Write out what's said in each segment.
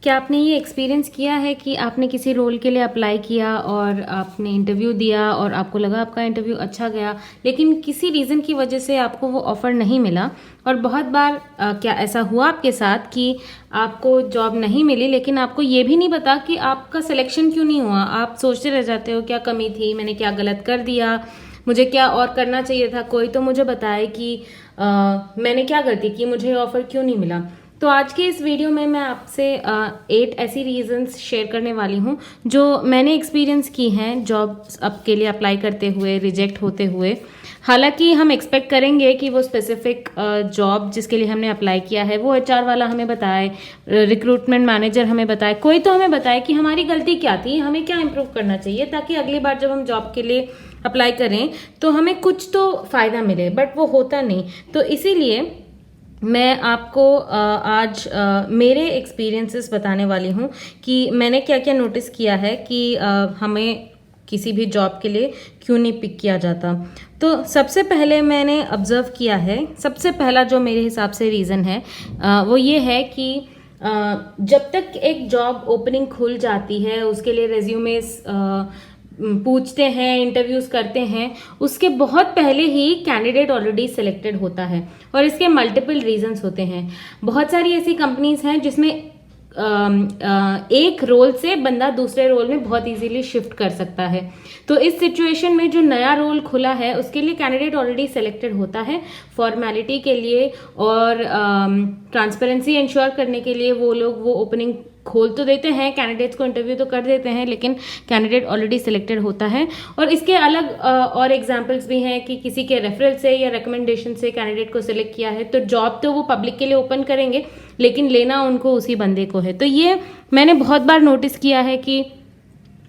क्या आपने ये एक्सपीरियंस किया है कि आपने किसी रोल के लिए अप्लाई किया और आपने इंटरव्यू दिया और आपको लगा आपका इंटरव्यू अच्छा गया, लेकिन किसी रीज़न की वजह से आपको वो ऑफ़र नहीं मिला? और बहुत बार क्या ऐसा हुआ आपके साथ कि आपको जॉब नहीं मिली, लेकिन आपको ये भी नहीं पता कि आपका सिलेक्शन क्यों नहीं हुआ? आप सोचते रह जाते हो क्या कमी थी, मैंने क्या गलत कर दिया, मुझे क्या और करना चाहिए था, कोई तो मुझे बताए कि मैंने क्या गलती की, मुझे ऑफ़र क्यों नहीं मिला। तो आज के इस वीडियो में मैं आपसे 8 ऐसी रीजंस शेयर करने वाली हूँ जो मैंने एक्सपीरियंस की हैं जॉब अब के लिए अप्लाई करते हुए, रिजेक्ट होते हुए। हालांकि हम एक्सपेक्ट करेंगे कि वो स्पेसिफिक जॉब जिसके लिए हमने अप्लाई किया है वो एचआर वाला हमें बताए, रिक्रूटमेंट मैनेजर हमें बताए, कोई तो हमें बताए कि हमारी गलती क्या थी, हमें क्या इम्प्रूव करना चाहिए, ताकि अगली बार जब हम जॉब के लिए अप्लाई करें तो हमें कुछ तो फ़ायदा मिले। बट वो होता नहीं। तो इसीलिए मैं आपको आज मेरे एक्सपीरियंसेस बताने वाली हूँ कि मैंने क्या क्या नोटिस किया है कि हमें किसी भी जॉब के लिए क्यों नहीं पिक किया जाता। तो सबसे पहले मैंने ऑब्ज़र्व किया है, सबसे पहला जो मेरे हिसाब से रीज़न है वो ये है कि जब तक एक जॉब ओपनिंग खुल जाती है, उसके लिए रेज्यूमेस पूछते हैं, इंटरव्यूज़ करते हैं, उसके बहुत पहले ही कैंडिडेट ऑलरेडी सिलेक्टेड होता है। और इसके मल्टीपल रीजंस होते हैं। बहुत सारी ऐसी कंपनीज हैं जिसमें एक रोल से बंदा दूसरे रोल में बहुत इजीली शिफ्ट कर सकता है। तो इस सिचुएशन में जो नया रोल खुला है उसके लिए कैंडिडेट ऑलरेडी सिलेक्टेड होता है। फॉर्मेलिटी के लिए और ट्रांसपेरेंसी इंश्योर करने के लिए वो लोग वो ओपनिंग खोल तो देते हैं, कैंडिडेट्स को इंटरव्यू तो कर देते हैं, लेकिन कैंडिडेट ऑलरेडी सिलेक्टेड होता है। और इसके अलग और एग्जांपल्स भी हैं कि किसी के रेफरल से या रिकमेंडेशन से कैंडिडेट को सिलेक्ट किया है, तो जॉब तो वो पब्लिक के लिए ओपन करेंगे, लेकिन लेना उनको उसी बंदे को है। तो ये मैंने बहुत बार नोटिस किया है कि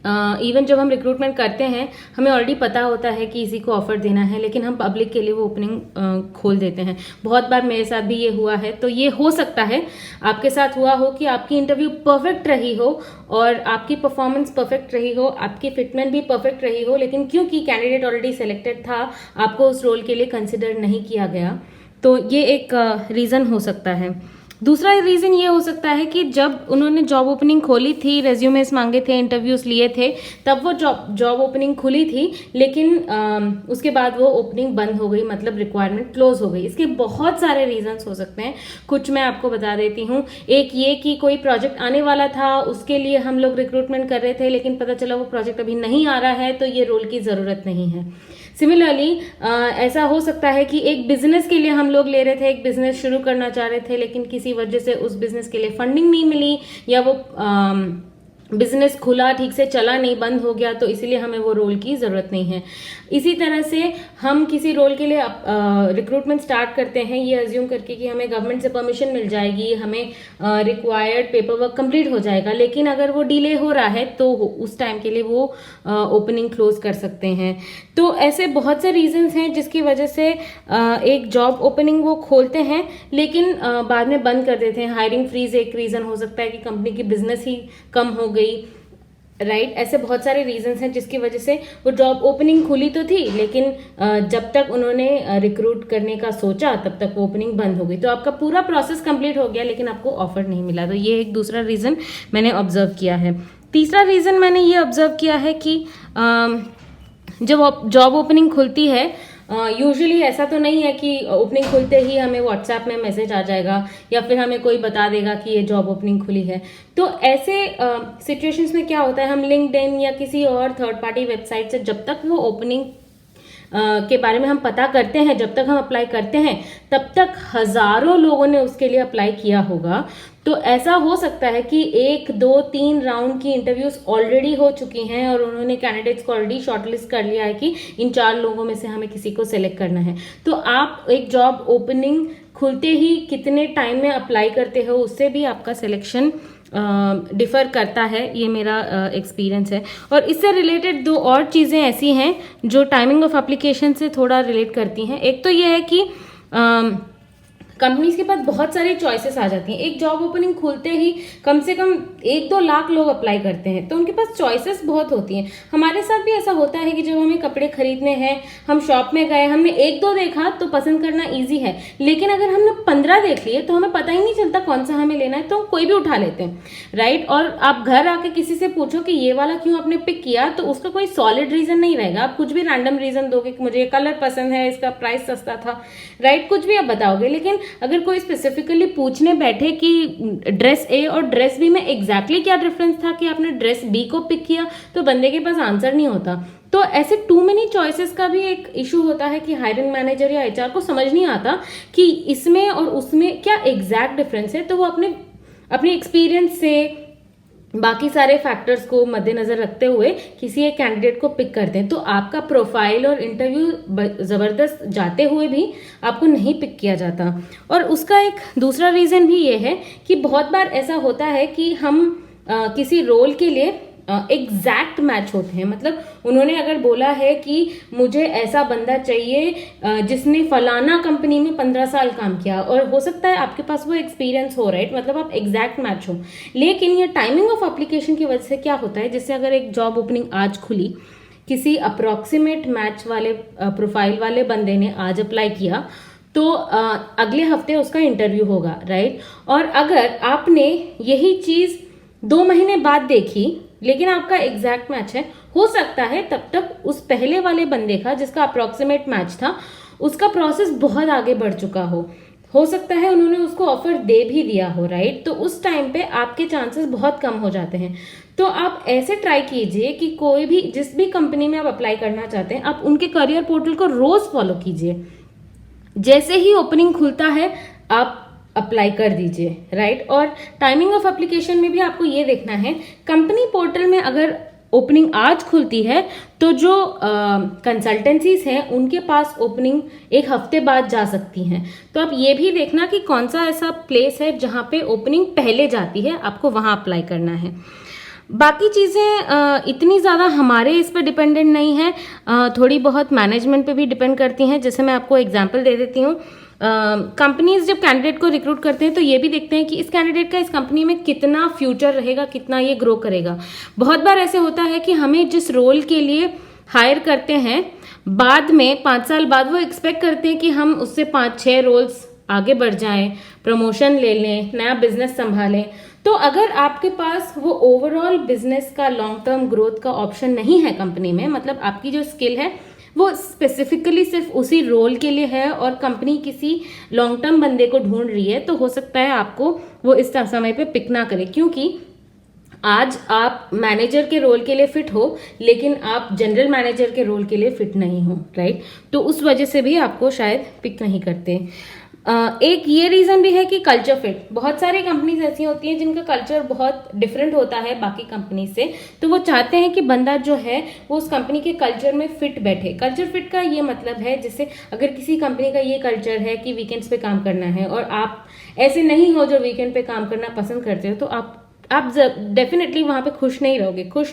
इवन जब हम रिक्रूटमेंट करते हैं हमें ऑलरेडी पता होता है कि इसी को ऑफर देना है, लेकिन हम पब्लिक के लिए वो ओपनिंग खोल देते हैं। बहुत बार मेरे साथ भी ये हुआ है। तो ये हो सकता है आपके साथ हुआ हो कि आपकी इंटरव्यू परफेक्ट रही हो और आपकी परफॉर्मेंस परफेक्ट रही हो, आपकी फिटमेंट भी परफेक्ट रही हो, लेकिन क्योंकि कैंडिडेट ऑलरेडी सिलेक्टेड था आपको उस रोल के लिए कंसिडर नहीं किया गया। तो ये एक रीज़न हो सकता है। दूसरा रीज़न ये हो सकता है कि जब उन्होंने जॉब ओपनिंग खोली थी, रेज्यूमेस मांगे थे, इंटरव्यूज़ लिए थे, तब वो जॉब ओपनिंग खुली थी, लेकिन उसके बाद वो ओपनिंग बंद हो गई, मतलब रिक्वायरमेंट क्लोज हो गई। इसके बहुत सारे रीजंस हो सकते हैं, कुछ मैं आपको बता देती हूँ। एक ये कि कोई प्रोजेक्ट आने वाला था, उसके लिए हम लोग रिक्रूटमेंट कर रहे थे, लेकिन पता चला वो प्रोजेक्ट अभी नहीं आ रहा है, तो ये रोल की ज़रूरत नहीं है। सिमिलरली ऐसा हो सकता है कि एक बिजनेस के लिए हम लोग ले रहे थे, एक बिजनेस शुरू करना चाह रहे थे, लेकिन किसी वजह से उस बिजनेस के लिए फंडिंग नहीं मिली या वो बिजनेस खुला ठीक से चला नहीं, बंद हो गया, तो इसीलिए हमें वो रोल की ज़रूरत नहीं है। इसी तरह से हम किसी रोल के लिए रिक्रूटमेंट स्टार्ट करते हैं ये अज्यूम करके कि हमें गवर्नमेंट से परमिशन मिल जाएगी, हमें रिक्वायर्ड पेपर वर्क कंप्लीट हो जाएगा, लेकिन अगर वो डिले हो रहा है तो उस टाइम के लिए वो ओपनिंग क्लोज कर सकते हैं। तो ऐसे बहुत से रीजंस हैं जिसकी वजह से एक जॉब ओपनिंग वो खोलते हैं, लेकिन बाद में बंद कर देते हैं। हायरिंग फ्रीज एक रीज़न हो सकता है कि कंपनी की बिजनेस ही कम हो गई, राइट। ऐसे बहुत सारे रीजंस हैं जिसकी वजह से वो जॉब ओपनिंग खुली तो थी, लेकिन जब तक उन्होंने रिक्रूट करने का सोचा तब तक वो ओपनिंग बंद हो गई। तो आपका पूरा प्रोसेस कंप्लीट हो गया, लेकिन आपको ऑफर नहीं मिला। तो ये एक दूसरा रीज़न मैंने ऑब्जर्व किया है। तीसरा रीज़न मैंने ये ऑब्जर्व किया है कि जब जॉब ओपनिंग खुलती है, यूजुअली ऐसा तो नहीं है कि ओपनिंग खुलते ही हमें व्हाट्सएप में मैसेज आ जाएगा या फिर हमें कोई बता देगा कि ये जॉब ओपनिंग खुली है। तो ऐसे सिचुएशंस में क्या होता है, हम लिंक्डइन या किसी और थर्ड पार्टी वेबसाइट से जब तक वो ओपनिंग के बारे में हम पता करते हैं, जब तक हम अप्लाई करते हैं, तब तक हजारों लोगों ने उसके लिए अप्लाई किया होगा। तो ऐसा हो सकता है कि 1, 2, 3 राउंड की इंटरव्यूज ऑलरेडी हो चुकी हैं और उन्होंने कैंडिडेट्स को ऑलरेडी शॉर्टलिस्ट कर लिया है कि इन 4 लोगों में से हमें किसी को सिलेक्ट करना है। तो आप एक जॉब ओपनिंग खुलते ही कितने टाइम में अप्लाई करते हो, उससे भी आपका सिलेक्शन डिफ़र करता है। ये मेरा एक्सपीरियंस है। और इससे रिलेटेड 2 और चीज़ें ऐसी हैं जो टाइमिंग ऑफ एप्लीकेशन से थोड़ा रिलेट करती हैं। एक तो ये है कि कंपनीज के पास बहुत सारी चॉइसेस आ जाती हैं। एक जॉब ओपनिंग खुलते ही कम से कम 1-2 लाख लोग अप्लाई करते हैं, तो उनके पास चॉइसेस बहुत होती हैं। हमारे साथ भी ऐसा होता है कि जब हमें कपड़े खरीदने हैं, हम शॉप में गए, हमने 1-2 देखा तो पसंद करना ईजी है, लेकिन अगर हमने 15 देख लिए तो हमें पता ही नहीं चलता कौन सा हमें लेना है, तो कोई भी उठा लेते हैं, राइट। और आप घर आके किसी से पूछो कि ये वाला क्यों आपने पिक किया, तो उसका कोई सॉलिड रीजन नहीं रहेगा। आप कुछ भी रैंडम रीजन दोगे कि मुझे ये कलर पसंद है, इसका प्राइस सस्ता था, राइट, कुछ भी आप बताओगे। लेकिन अगर कोई स्पेसिफिकली पूछने बैठे कि ड्रेस ए और ड्रेस बी में एग्जैक्टली क्या डिफरेंस था कि आपने ड्रेस बी को पिक किया, तो बंदे के पास आंसर नहीं होता। तो ऐसे टू मेनी चॉइसेस का भी एक इशू होता है कि हायरिंग मैनेजर या एचआर को समझ नहीं आता कि इसमें और उसमें क्या एग्जैक्ट डिफरेंस है। तो वो अपने एक्सपीरियंस से, बाकी सारे फैक्टर्स को मद्देनजर रखते हुए किसी एक कैंडिडेट को पिक करते हैं। तो आपका प्रोफाइल और इंटरव्यू जबरदस्त जाते हुए भी आपको नहीं पिक किया जाता। और उसका एक दूसरा रीजन भी ये है कि बहुत बार ऐसा होता है कि हम किसी रोल के लिए एग्जैक्ट मैच होते हैं। मतलब उन्होंने अगर बोला है कि मुझे ऐसा बंदा चाहिए जिसने फलाना कंपनी में 15 साल काम किया, और हो सकता है आपके पास वो एक्सपीरियंस हो, राइट, मतलब आप एग्जैक्ट मैच हो। लेकिन ये टाइमिंग ऑफ एप्लीकेशन की वजह से क्या होता है, जैसे अगर एक जॉब ओपनिंग आज खुली, किसी अप्रोक्सीमेट मैच वाले प्रोफाइल वाले बंदे ने आज अप्लाई किया, तो अगले हफ्ते उसका इंटरव्यू होगा, राइट। और अगर आपने यही चीज 2 महीने बाद देखी लेकिन आपका एग्जैक्ट मैच है, हो सकता है तब तक उस पहले वाले बंदे का जिसका अप्रोक्सीमेट मैच था उसका प्रोसेस बहुत आगे बढ़ चुका हो सकता है उन्होंने उसको ऑफर दे भी दिया हो, राइट। तो उस टाइम पे आपके चांसेस बहुत कम हो जाते हैं। तो आप ऐसे ट्राई कीजिए कि कोई भी, जिस भी कंपनी में आप अप्लाई करना चाहते हैं, आप उनके करियर पोर्टल को रोज फॉलो कीजिए। जैसे ही ओपनिंग खुलता है आप अप्लाई कर दीजिए, राइट। और टाइमिंग ऑफ एप्लीकेशन में भी आपको ये देखना है, कंपनी पोर्टल में अगर ओपनिंग आज खुलती है तो जो कंसल्टेंसीज हैं उनके पास ओपनिंग एक हफ्ते बाद जा सकती हैं। तो आप ये भी देखना कि कौन सा ऐसा प्लेस है जहां पे ओपनिंग पहले जाती है, आपको वहां अप्लाई करना है। बाकी चीज़ें इतनी ज़्यादा हमारे इस पर डिपेंडेंट नहीं है, थोड़ी बहुत मैनेजमेंट पे भी डिपेंड करती हैं। जैसे मैं आपको एग्जांपल दे देती हूँ, कंपनीज जब कैंडिडेट को रिक्रूट करते हैं तो ये भी देखते हैं कि इस कैंडिडेट का इस कंपनी में कितना फ्यूचर रहेगा, कितना ये ग्रो करेगा। बहुत बार ऐसे होता है कि हमें जिस रोल के लिए हायर करते हैं, बाद में 5 साल बाद वो एक्सपेक्ट करते हैं कि हम उससे 5-6 रोल्स आगे बढ़ जाएं, प्रमोशन ले लें, नया बिजनेस संभालें। तो अगर आपके पास वो ओवरऑल बिजनेस का लॉन्ग टर्म ग्रोथ का ऑप्शन नहीं है कंपनी में, मतलब आपकी जो स्किल है वो स्पेसिफिकली सिर्फ उसी रोल के लिए है और कंपनी किसी लॉन्ग टर्म बंदे को ढूंढ रही है, तो हो सकता है आपको वो इस समय पे पिक ना करे, क्योंकि आज आप मैनेजर के रोल के लिए फिट हो लेकिन आप जनरल मैनेजर के रोल के लिए फिट नहीं हो, राइट। तो उस वजह से भी आपको शायद पिक नहीं करते। एक ये रीजन भी है कि कल्चर फिट, बहुत सारी कंपनीज ऐसी होती हैं जिनका कल्चर बहुत डिफरेंट होता है बाकी कंपनी से, तो वो चाहते हैं कि बंदा जो है वो उस कंपनी के कल्चर में फिट बैठे। कल्चर फिट का ये मतलब है, जैसे अगर किसी कंपनी का ये कल्चर है कि वीकेंड्स पे काम करना है और आप ऐसे नहीं हो जो वीकेंड पे काम करना पसंद करते हो, तो आप डेफिनेटली वहां पे खुश नहीं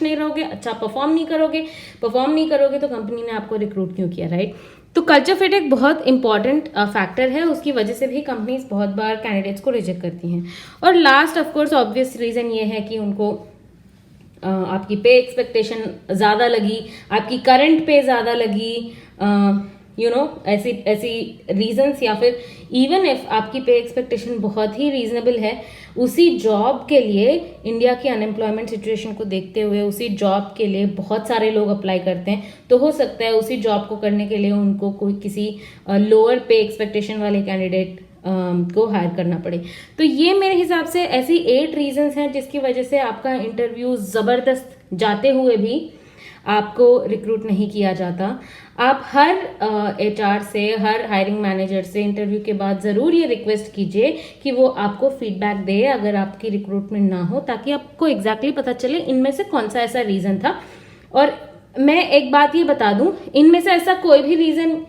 रहोगे, अच्छा परफॉर्म नहीं करोगे तो कंपनी ने आपको रिक्रूट क्यों किया, राइट। तो कल्चर फिट एक बहुत इंपॉर्टेंट फैक्टर है, उसकी वजह से भी कंपनीज बहुत बार कैंडिडेट्स को रिजेक्ट करती हैं। और last of course obvious reason ये है कि उनको आपकी पे एक्सपेक्टेशन ज़्यादा लगी, आपकी करंट पे ज़्यादा लगी, ऐसी रीजंस, या फिर इवन इफ आपकी पे एक्सपेक्टेशन बहुत ही रीजनेबल है, उसी जॉब के लिए इंडिया की अनएम्प्लॉयमेंट सिचुएशन को देखते हुए उसी जॉब के लिए बहुत सारे लोग अप्लाई करते हैं, तो हो सकता है उसी जॉब को करने के लिए उनको कोई किसी लोअर पे एक्सपेक्टेशन वाले कैंडिडेट को हायर करना पड़े। तो ये मेरे हिसाब से ऐसी 8 रीजंस हैं जिसकी वजह से आपका इंटरव्यू ज़बरदस्त जाते हुए भी आपको रिक्रूट नहीं किया जाता। आप हर एचआर से, हर हायरिंग मैनेजर से इंटरव्यू के बाद ज़रूर ये रिक्वेस्ट कीजिए कि वो आपको फीडबैक दे अगर आपकी रिक्रूटमेंट ना हो, ताकि आपको एग्जैक्टली पता चले इनमें से कौन सा ऐसा रीज़न था। और मैं एक बात ये बता दूं, इनमें से ऐसा कोई भी रीज़न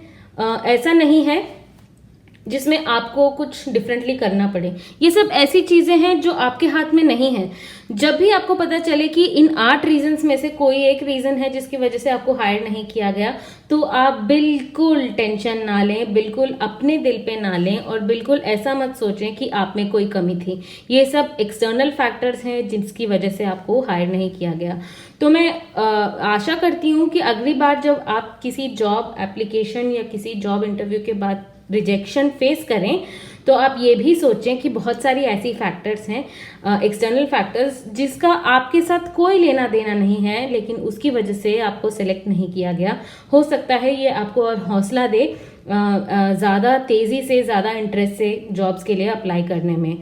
ऐसा नहीं है जिसमें आपको कुछ डिफरेंटली करना पड़े। ये सब ऐसी चीजें हैं जो आपके हाथ में नहीं है। जब भी आपको पता चले कि इन 8 रीजंस में से कोई एक रीजन है जिसकी वजह से आपको हायर नहीं किया गया, तो आप बिल्कुल टेंशन ना लें, बिल्कुल अपने दिल पे ना लें और बिल्कुल ऐसा मत सोचें कि आप में कोई कमी थी। ये सब एक्सटर्नल फैक्टर्स हैं जिसकी वजह से आपको हायर नहीं किया गया। तो मैं आशा करती हूँ कि अगली बार जब आप किसी जॉब एप्लीकेशन या किसी जॉब इंटरव्यू के बाद रिजेक्शन फेस करें, तो आप ये भी सोचें कि बहुत सारी ऐसी फैक्टर्स हैं, एक्सटर्नल फैक्टर्स, जिसका आपके साथ कोई लेना देना नहीं है, लेकिन उसकी वजह से आपको सेलेक्ट नहीं किया गया। हो सकता है ये आपको और हौसला दे ज़्यादा तेज़ी से, ज़्यादा इंटरेस्ट से जॉब्स के लिए अप्लाई करने में।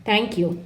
Thank you.